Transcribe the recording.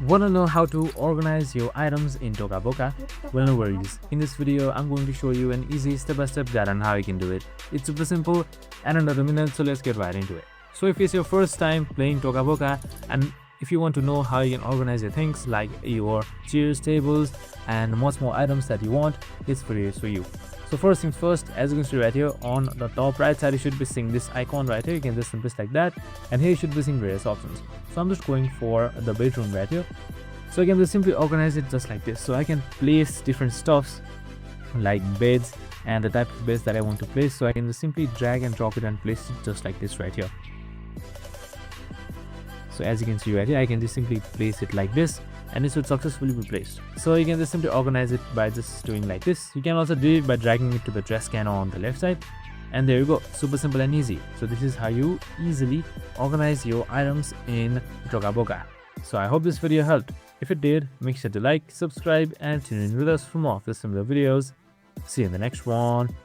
Want to know how to organize your items in Toca Boca? Well, no worries. In this video, I'm going to show you an easy step-by-step guide on how you can do it. It's super simple and under a minute, so let's get right into it. So if it's your first time playing Toca Boca, and if you want to know how you can organize your things like your chairs, tables, and much more items that you want, this video is for you. So first things first, as you can see right here on the top right side, you should be seeing this icon right here. You can just simply select that, and here you should be seeing various options. So I'm just going for the bedroom right here. So I can just simply organize it just like this. So I can place different stuffs like beds and the type of beds that I want to place. So I can just simply drag and drop it and place it just like this right here. So as you can see right here, I can just simply place it like this, and it should successfully be placed. So you can just simply organize it by just doing like this. You can also do it by dragging it to the dress can on the left side, and there you go. Super simple and easy. So this is how you easily organize your items in Toca Boca. So I hope this video helped. If it did, make sure to like, subscribe, and tune in with us for more of the similar videos. See you in the next one.